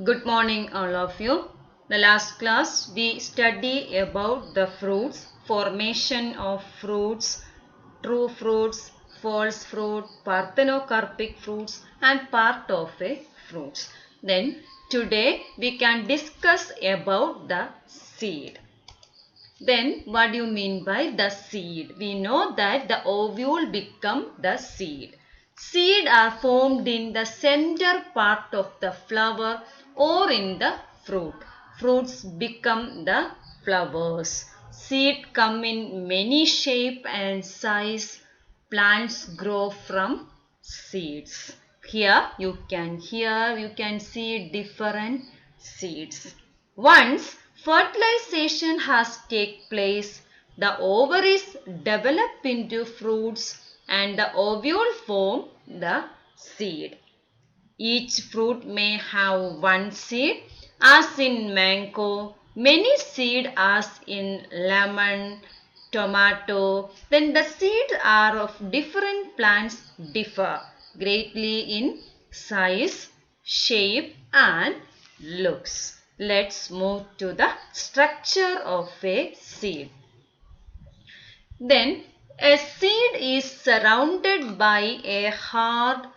Good morning, all of you. The last class we study about the fruits, formation of fruits, true fruits, false fruit, parthenocarpic fruits, and part of a fruits. Then today we can discuss about the seed. Then what do you mean by the seed? We know that the ovule become the seed. Seed are formed in the center part of the flower or in the fruit. Fruits become the flowers. Seed come in many shape and size. Plants grow from seeds. Here you can see different seeds. Once fertilization has taken place, the ovaries develop into fruits and the ovule form the seed. Each fruit may have one seed, as in mango, many seeds as in lemon, tomato. Then the seeds are of different plants differ greatly in size, shape and looks. Let's move to the structure of a seed. Then a seed is surrounded by a hard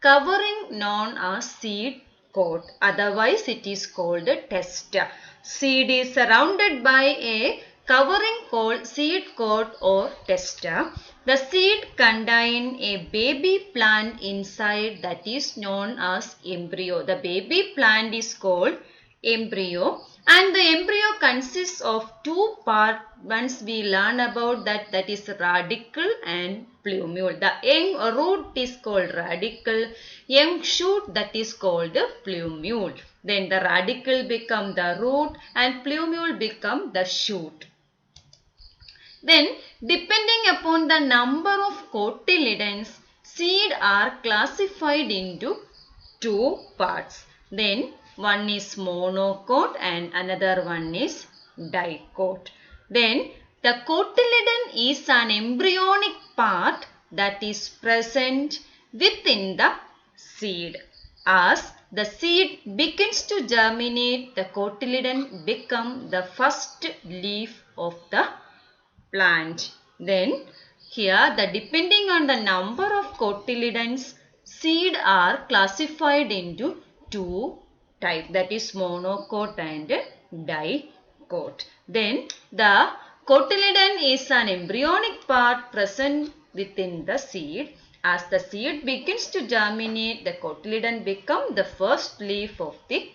covering known as seed coat. Otherwise it is called a testa. Seed is surrounded by a covering called seed coat or testa. The seed contain a baby plant inside that is known as embryo. The baby plant is called embryo, and the embryo consists of two parts. Once we learn about that is radicle and plumule. The young root is called radicle, young shoot that is called plumule. Then the radicle become the root and plumule become the shoot. Then depending upon the number of cotyledons, seed are classified into two parts. Then one is monocot and another one is dicot. Then the cotyledon is an embryonic part that is present within the seed. As the seed begins to germinate, the cotyledon become the first leaf of the plant. Then here depending on the number of cotyledons, seed are classified into two types, that is monocot and dicot. Then the cotyledon is an embryonic part present within the seed. As the seed begins to germinate, the cotyledon become the first leaf of the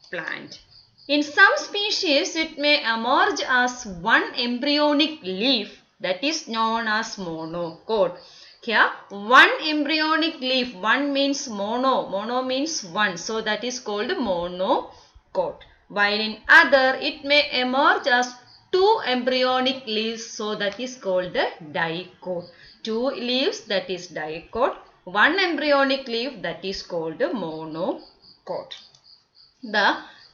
plant. In some species, it may emerge as one embryonic leaf that is known as monocot. Here, one embryonic leaf, one means mono means one, so that is called monocot. While in other, it may emerge as two embryonic leaves, so that is called the dicot. Two leaves, that is dicot. One embryonic leaf, that is called the monocot.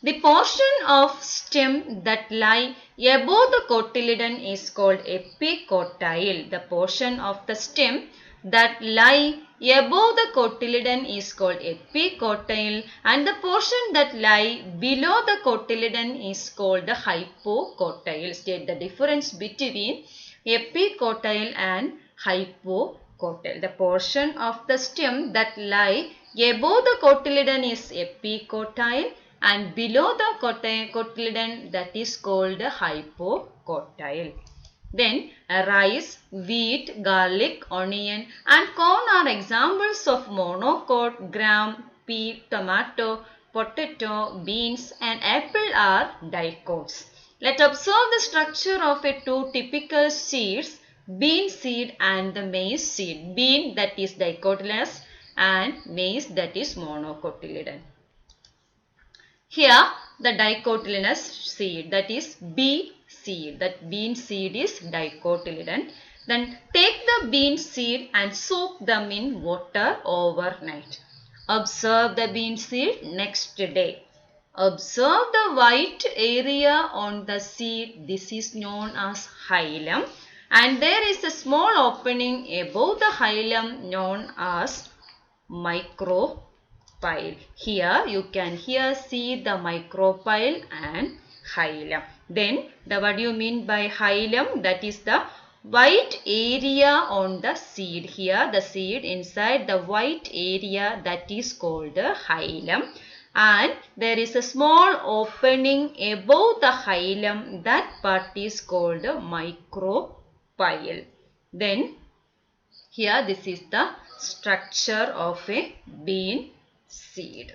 The portion of stem that lie above the cotyledon is called epicotyle. The portion of the stem that lie above the cotyledon is called epicotyle, and the portion that lie below the cotyledon is called the hypocotyle. State the difference between epicotyle and hypocotyle. The portion of the stem that lie above the cotyledon is epicotyle, and below the cotyledon that is called hypocotyle. Then rice, wheat, garlic, onion and corn are examples of monocot. Gram, pea, tomato, potato, beans and apple are dicots. Let's observe the structure of two typical seeds, bean seed and the maize seed. Bean, that is dicotyledonous, and maize, that is monocotyledon. Here the dicotyledonous seed, that is bee seed, that bean seed is dicotyledon. Then take the bean seed and soak them in water overnight. Observe the bean seed next day. Observe the white area on the seed. This is known as hilum, and there is a small opening above the hilum known as microcotyl. pile. Here you can see the micropyle and hilum. Then what do you mean by hilum? That is the white area on the seed. Here the seed inside the white area, that is called hilum. And there is a small opening above the hilum, that part is called micropyle. Then here this is the structure of a bean seed.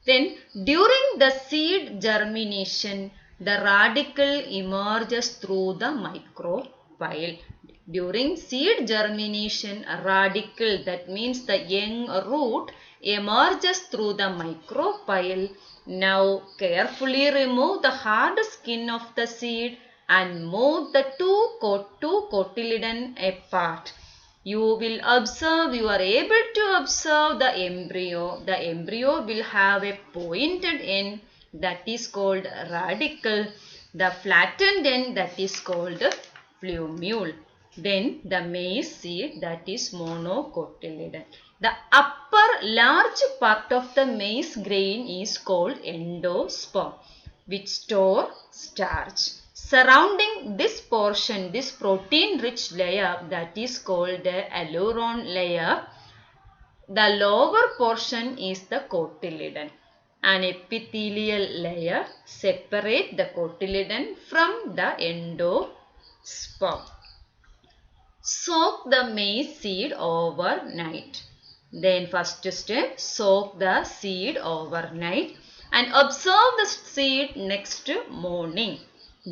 Then during the seed germination, the radicle emerges through the micropyle. During seed germination, a radicle, that means the young root, emerges through the micropyle. Now carefully remove the hard skin of the seed and move the two cotyledon apart. You will observe, you are able to observe the embryo. The embryo will have a pointed end, that is called radicle. The flattened end, that is called plumule. Then the maize seed, that is monocotyledon. The upper large part of the maize grain is called endosperm, which store starch. Surrounding this portion, this protein-rich layer, that is called the aleurone layer, the lower portion is the cotyledon. An epithelial layer separates the cotyledon from the endosperm. Soak the maize seed overnight. Then first step, soak the seed overnight and observe the seed next morning.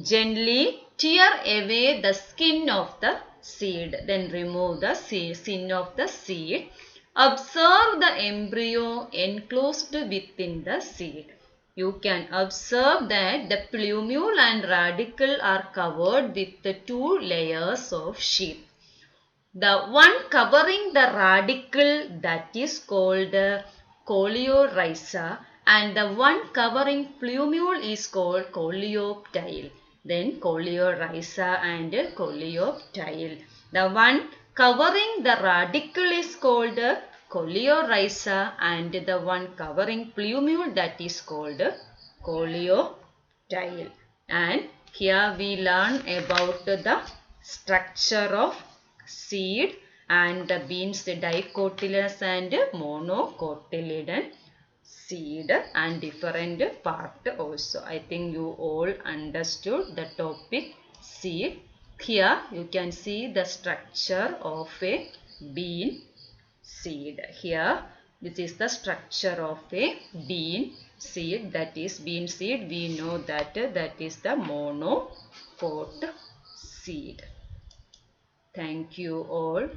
Gently tear away the skin of the seed. Then remove the skin of the seed. Observe the embryo enclosed within the seed. You can observe that the plumule and radicle are covered with the two layers of sheath. The one covering the radicle, that is called coleorrhiza, and the one covering plumule is called coleoptile. Then coleorrhiza and coleoptile. The one covering the radicle is called coleorrhiza, and the one covering plumule, that is called coleoptile. And here we learn about the structure of seed and the beans, the dicotyledonous and monocotyledon seed, and different part also. I think you all understood the topic seed. Here you can see the structure of a bean seed. Here this is the structure of a bean seed, that is bean seed. We know that is the monocot seed. Thank you all.